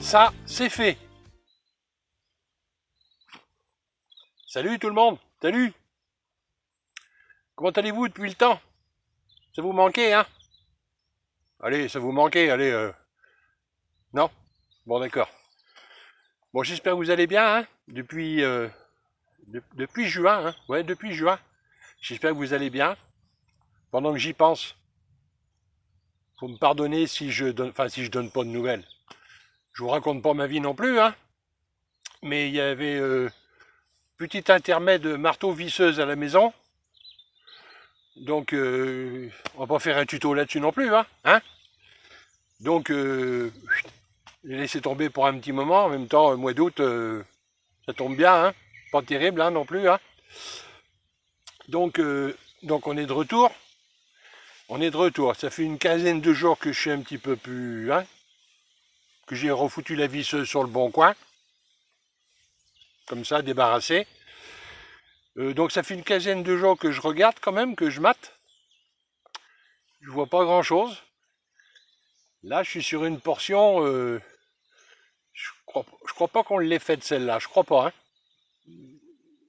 Ça, c'est fait. Salut tout le monde. Salut. Comment allez-vous depuis le temps? Ça vous manquait, hein? Allez, ça vous manquait, allez. Non? Bon, d'accord. Bon, j'espère que vous allez bien, hein? Depuis juin, hein? Ouais, depuis juin. J'espère que vous allez bien. Pendant que j'y pense, faut me pardonner si je donne, enfin, si je donne pas de nouvelles. Je vous raconte pas ma vie non plus, hein? Mais il y avait petit intermède marteau visseuse à la maison. Donc, on va pas faire un tuto là-dessus non plus, hein? Donc, j'ai laissé tomber pour un petit moment. En même temps, mois d'août, ça tombe bien, hein? Pas terrible, hein, non plus, hein? Donc, donc, on est de retour. On est de retour. Ça fait une quinzaine de jours que je suis un petit peu plus, hein? Que j'ai refoutu la visseuse sur le bon coin. Comme ça, débarrassé. Donc, ça fait une quinzaine de jours que je regarde quand même, que je mate. Je vois pas grand-chose. Là, je suis sur une portion. Je crois pas qu'on l'ait faite celle-là. Je crois pas, hein?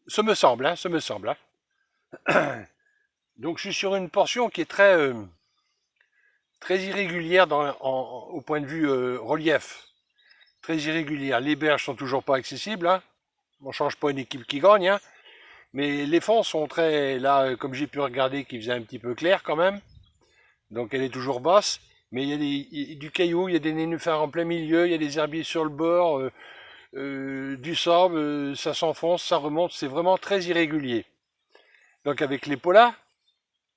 Ce me semble, hein? Ce me semble, hein? Donc, je suis sur une portion qui est très irrégulière au point de vue relief. Très irrégulière. Les berges sont toujours pas accessibles, hein. On change pas une équipe qui gagne, hein. Mais les fonds sont très, là, comme j'ai pu regarder, qui faisait un petit peu clair quand même. Donc elle est toujours basse. Mais il y a du caillou, il y a des nénuphars en plein milieu, il y a des herbiers sur le bord, du sable, ça s'enfonce, ça remonte, c'est vraiment très irrégulier. Donc avec les polas,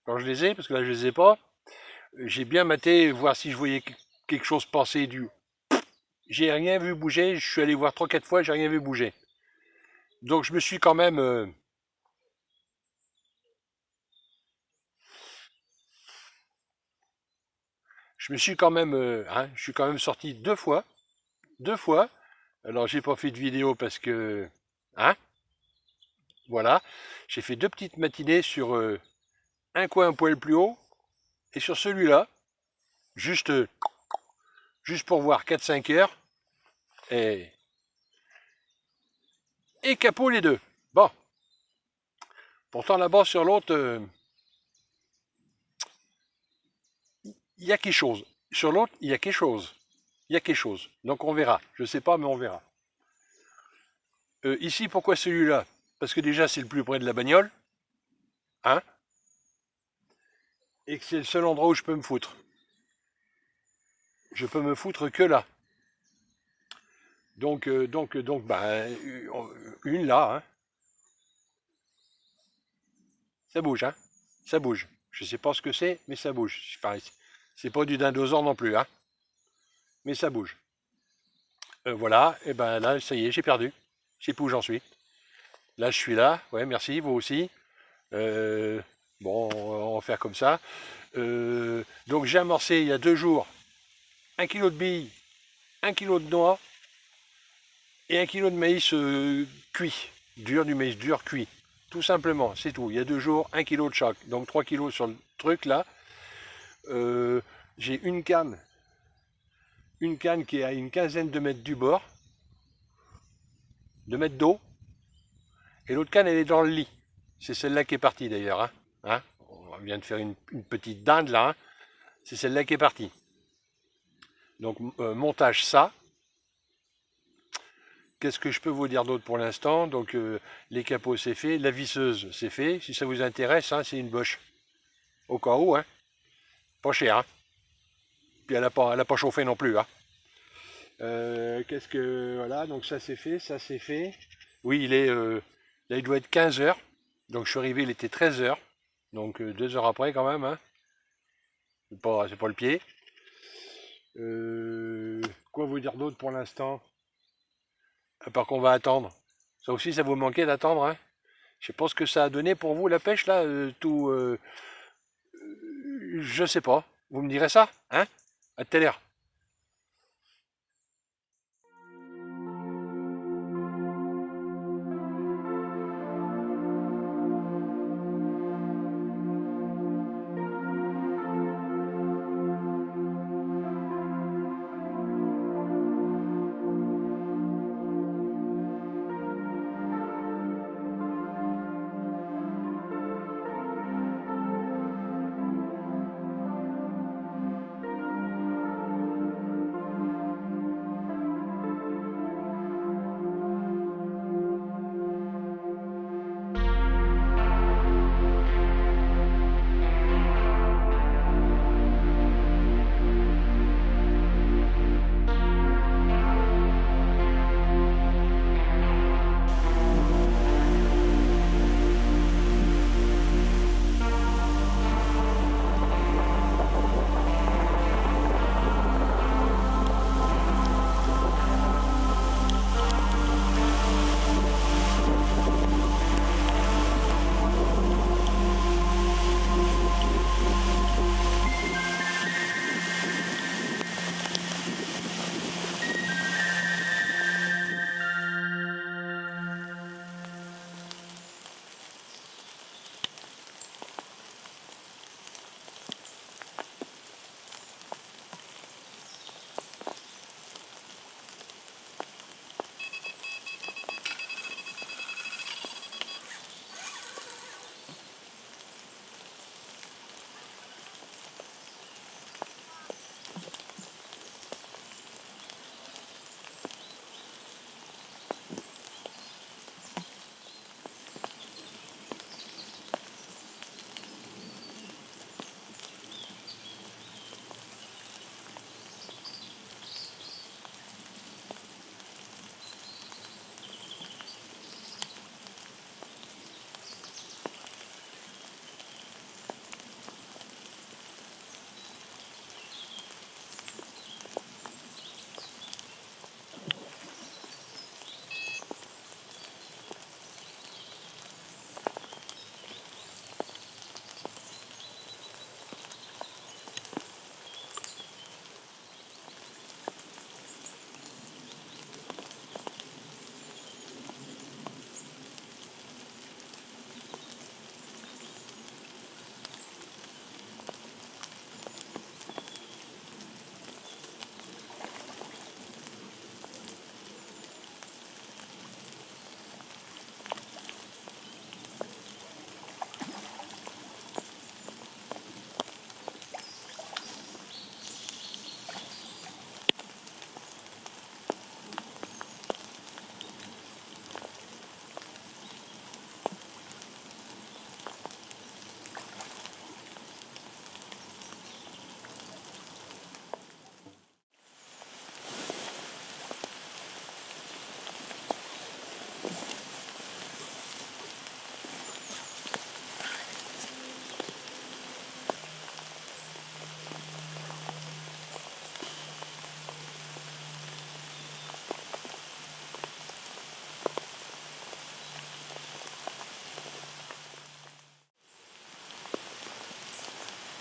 quand je les ai, parce que là je les ai pas, j'ai bien maté, voir si je voyais quelque chose passer du. J'ai rien vu bouger, je suis allé voir 3-4 fois, j'ai rien vu bouger. Donc je me suis quand même. Je me suis quand même. Hein, je suis quand même sorti 2 fois. 2 fois. Alors j'ai pas fait de vidéo parce que. Hein, voilà. J'ai fait 2 petites matinées sur un coin un poil plus haut et sur celui-là. Juste, juste pour voir 4-5 heures. Et, et capot les deux. Bon. Pourtant là-bas sur l'autre, il y a quelque chose. Sur l'autre, il y a quelque chose. Il y a quelque chose. Donc on verra. Je ne sais pas, mais on verra. Ici, pourquoi celui-là? Parce que déjà, c'est le plus près de la bagnole. Hein? Et que c'est le seul endroit où je peux me foutre. Je peux me foutre que là. Donc, bah, une là, hein. Ça bouge, hein. Ça bouge. Je sais pas ce que c'est, mais ça bouge. Enfin, c'est pas du dindosauren non plus, hein. Mais ça bouge. Voilà, et ben là, ça y est, j'ai perdu. Je sais plus où j'en suis. Là, je suis là. Ouais, merci, vous aussi. Euh, bon, on va faire comme ça. Donc j'ai amorcé il y a 2 jours 1 kilo de billes, 1 kilo de noix et 1 kilo de maïs cuit. Dur, du maïs dur cuit. Tout simplement, c'est tout. Il y a 2 jours, 1 kilo de chaque. Donc 3 kilos sur le truc là. Euh, j'ai une canne qui est à une quinzaine de mètres du bord, de mètres d'eau, et l'autre canne elle est dans le lit. C'est celle-là qui est partie d'ailleurs, hein. Hein, on vient de faire une petite dinde là, hein. C'est celle-là qui est partie. Donc montage ça. Qu'est-ce que je peux vous dire d'autre pour l'instant? Donc les capots c'est fait, la visseuse c'est fait. Si ça vous intéresse, hein, c'est une Bosch. Au cas où, hein. Pas cher, hein. Puis elle a pas chauffé non plus, hein. Qu'est-ce que voilà, donc ça c'est fait, ça c'est fait. Oui, là il doit être 15 heures. Donc je suis arrivé, il était 13 heures. Donc 2 heures après quand même, hein. C'est pas le pied. Quoi vous dire d'autre pour l'instant? À part qu'on va attendre. Ça aussi, ça vous manquait d'attendre, hein? Je sais pas ce que ça a donné pour vous la pêche là, tout. Je sais pas. Vous me direz ça, hein? À tout à l'heure.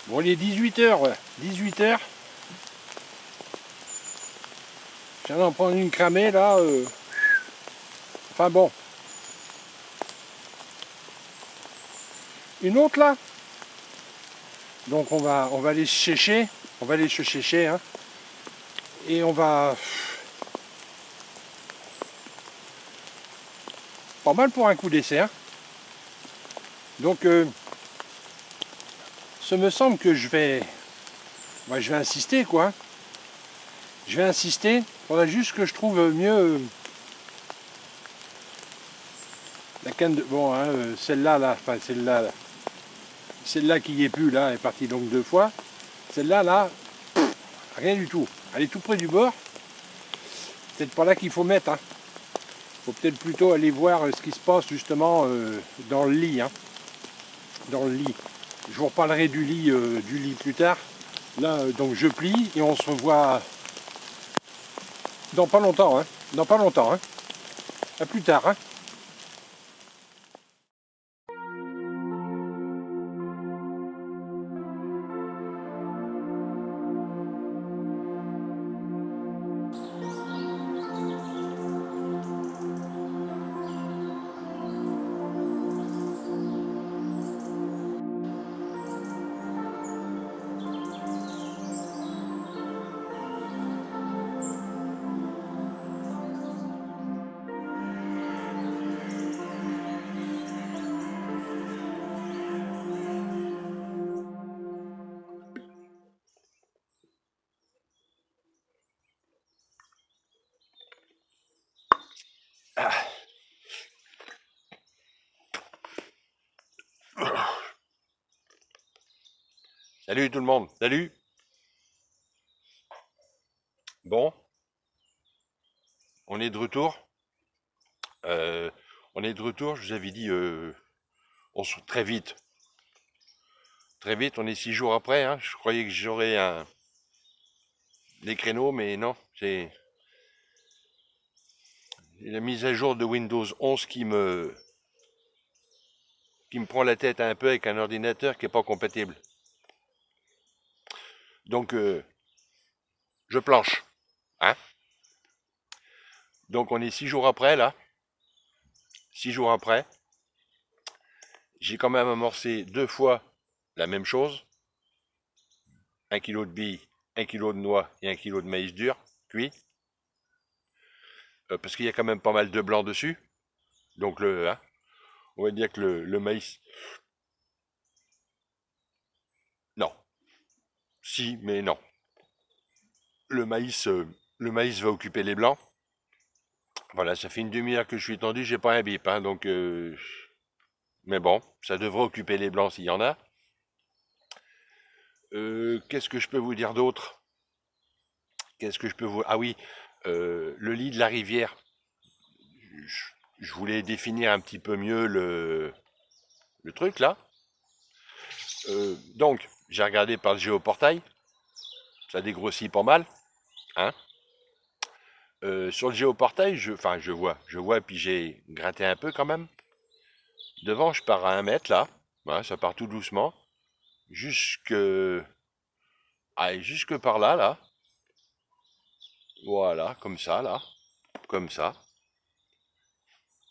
Bon, il est 18h, ouais. 18h. Je viens d'en prendre une cramée, là. Enfin bon. Une autre, là. Donc, on va aller se sécher. On va aller se sécher, hein. Et on va... Pas mal pour un coup d'essai, hein. Donc, ça me semble que je vais insister, quoi. Je vais insister. Il faudra juste que je trouve mieux la canne de... Bon, hein, celle-là, là, enfin celle-là, là. Celle-là qui y est plus, là, est partie donc 2 fois. Celle-là, là, rien du tout. Elle est tout près du bord. Peut-être pas là qu'il faut mettre, hein. Faut peut-être plutôt aller voir ce qui se passe justement dans le lit, hein. Dans le lit. Je vous reparlerai du lit plus tard. Là, donc je plie et on se revoit dans pas longtemps, hein. Dans pas longtemps, hein. À plus tard, hein. Salut tout le monde, salut. Bon, on est de retour. Euh, on est de retour, je vous avais dit, on se très vite. Très vite, on est 6 jours après, hein. Je croyais que j'aurais des créneaux, mais non, c'est la mise à jour de Windows 11 qui me prend la tête un peu avec un ordinateur qui n'est pas compatible. Donc, je planche, hein. Donc, on est 6 jours après, là. 6 jours après. J'ai quand même amorcé 2 fois la même chose. 1 kg de billes, 1 kg de noix et 1 kg de maïs dur, cuit. Parce qu'il y a quand même pas mal de blanc dessus. Donc, hein, on va dire que le maïs... Non. Si, mais non. Le maïs va occuper les blancs. Voilà, ça fait une demi-heure que je suis tendu, j'ai pas un bip, hein, donc... mais bon, ça devrait occuper les blancs s'il y en a. Qu'est-ce que je peux vous dire d'autre? Qu'est-ce que je peux vous... Ah oui, le lit de la rivière. Je voulais définir un petit peu mieux le truc, là. Donc, j'ai regardé par le géoportail. Ça dégrossit pas mal, hein. Sur le géoportail, je vois, puis j'ai gratté un peu quand même. Devant, je pars à 1 mètre, là. Voilà, ça part tout doucement. Jusque... Allez, jusque par là, là. Voilà, comme ça, là. Comme ça.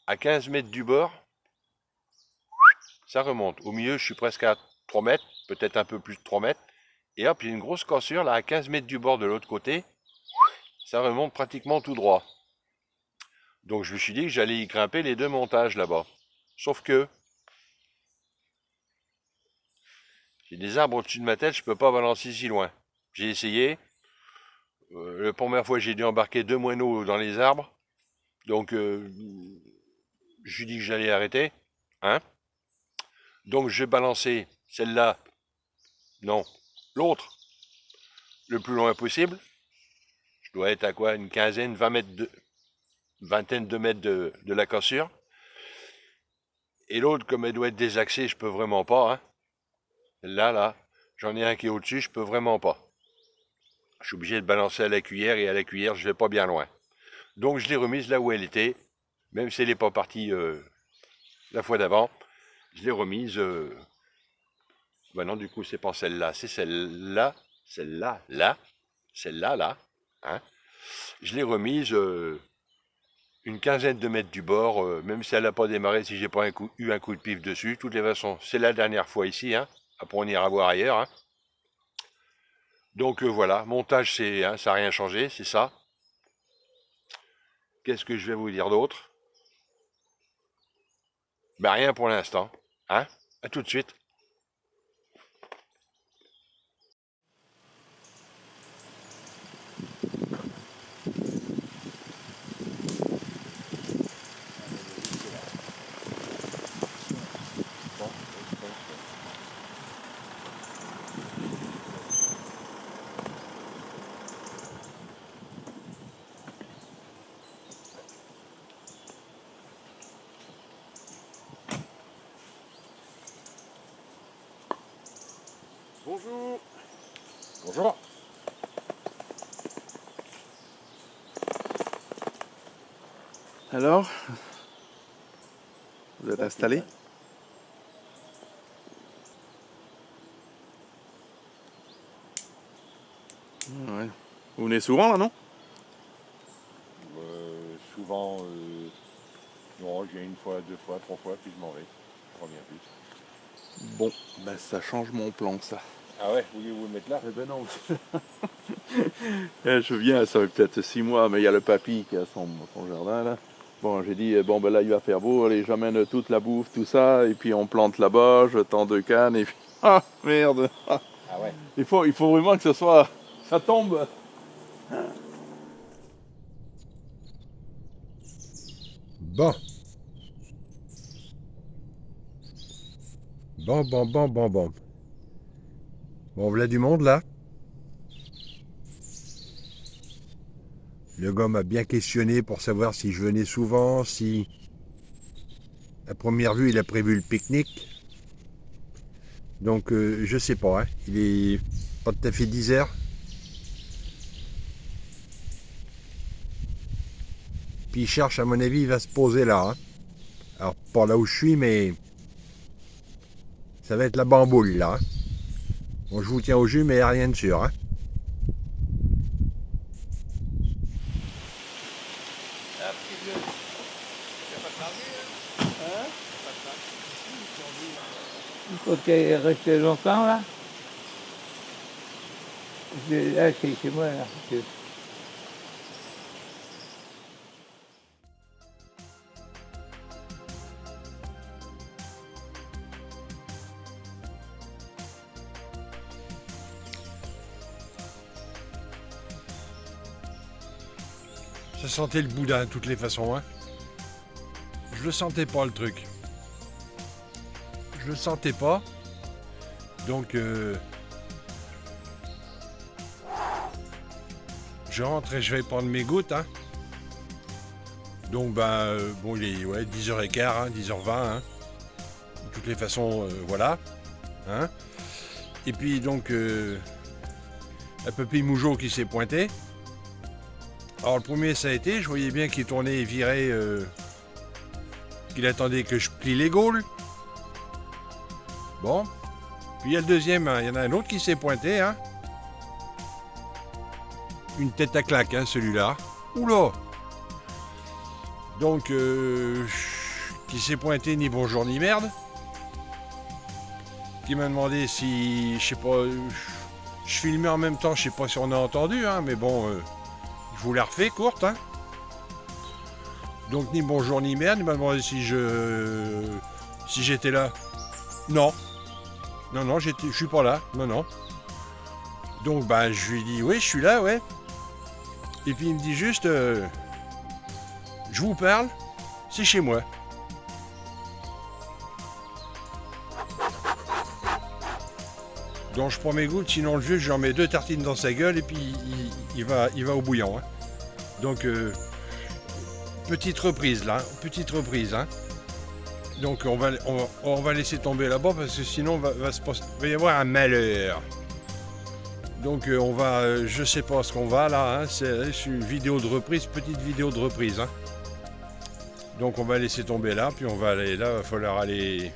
À 15 mètres du bord, ça remonte. Au milieu, je suis presque à 3 mètres, peut-être un peu plus de 3 mètres. Et hop, il y a une grosse cassure, là, à 15 mètres du bord de l'autre côté. Ça remonte pratiquement tout droit. Donc je me suis dit que j'allais y grimper les 2 montages là-bas. Sauf que j'ai des arbres au-dessus de ma tête, je peux pas balancer si loin. J'ai essayé. La première fois, j'ai dû embarquer 2 moineaux dans les arbres. Donc je lui dis que j'allais arrêter. Hein. Donc je vais balancer celle-là. Non. L'autre. Le plus loin possible. Je dois être à quoi? Une quinzaine, 20 mètres vingtaine de mètres de la cassure. Et l'autre, comme elle doit être désaxée, je peux vraiment pas. Hein. Là, j'en ai un qui est au-dessus, je peux vraiment pas. Je suis obligé de balancer à la cuillère et à la cuillère, je vais pas bien loin. Donc je l'ai remise là où elle était, même si elle n'est pas partie la fois d'avant. Je l'ai remise Bah non, du coup, c'est pas celle-là, c'est celle-là, celle-là, là, celle-là, là. Hein. Je l'ai remise une quinzaine de mètres du bord, même si elle n'a pas démarré, si j'ai pas eu un coup de pif dessus. De toutes les façons, c'est la dernière fois ici. Hein. Après, on ira voir ailleurs. Hein. Donc voilà, montage, c'est, hein, ça n'a rien changé, c'est ça. Qu'est-ce que je vais vous dire d'autre? Ben rien pour l'instant. Hein. À tout de suite. Bonjour. Bonjour. Alors, vous êtes installé? Ouais. Vous venez souvent là, non? Souvent, non, je viens une fois, deux fois, trois fois, puis je m'en vais. Je reviens plus. Bon, ben ça change mon plan, ça. Ah ouais, voulez-vous le mettre là? Eh ben non. Je viens, ça fait peut-être 6 mois, mais il y a le papy qui a son jardin là. Bon, j'ai dit, bon ben là il va faire beau, allez j'amène toute la bouffe, tout ça, et puis on plante là-bas, je tends 2 cannes, et puis... Ah, merde. Ah ouais. Il faut vraiment que ce soit... Ça tombe. Bon. Bon. Bon, voilà du monde là. Le gars m'a bien questionné pour savoir si je venais souvent, si... À première vue, il a prévu le pique-nique. Donc, je sais pas, hein. Il est pas tout à fait 10 heures. Puis il cherche, à mon avis, il va se poser là. Hein. Alors, pas là où je suis, mais... Ça va être la bamboule là. Hein. Bon, je vous tiens au jus, mais rien de sûr. Hein. Il faut qu'elle reste longtemps là. Là, c'est chez moi là. Ça sentait le boudin de toutes les façons. Hein. Je le sentais pas le truc. Je le sentais pas. Donc je rentre et je vais prendre mes gouttes. Hein. Donc bon il est 10h15, hein, 10h20. Hein. De toutes les façons, voilà. Hein. Et puis donc un Papy Mougeot qui s'est pointé. Alors le premier ça a été, je voyais bien qu'il tournait et virait, qu'il attendait que je plie les gaules. Bon. Puis il y a le deuxième, hein, il y en a un autre qui s'est pointé. Hein. Une tête à claque, hein, celui-là. Oula. Donc, qui s'est pointé ni bonjour ni merde. Qui m'a demandé si, je sais pas, je filmais en même temps, je sais pas si on a entendu, hein, mais bon, je vous la refais courte. Hein. Donc ni bonjour ni merde, il m'a demandé si j'étais là. Non. Non, je suis pas là. Non. Donc je lui dis oui, je suis là, ouais. Et puis il me dit juste, je vous parle, c'est chez moi. Donc je prends mes gouttes, sinon le vieux, je lui en mets 2 tartines dans sa gueule et puis il va au bouillon. Hein. Donc petite reprise là, petite reprise. Hein. Donc on va laisser tomber là-bas parce que sinon va y avoir un malheur. Donc on va, je sais pas ce qu'on va là, hein, c'est une vidéo de reprise, petite vidéo de reprise. Hein. Donc on va laisser tomber là, puis on va aller là, va falloir aller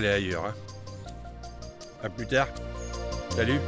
ailleurs. Hein. À plus tard. Salut.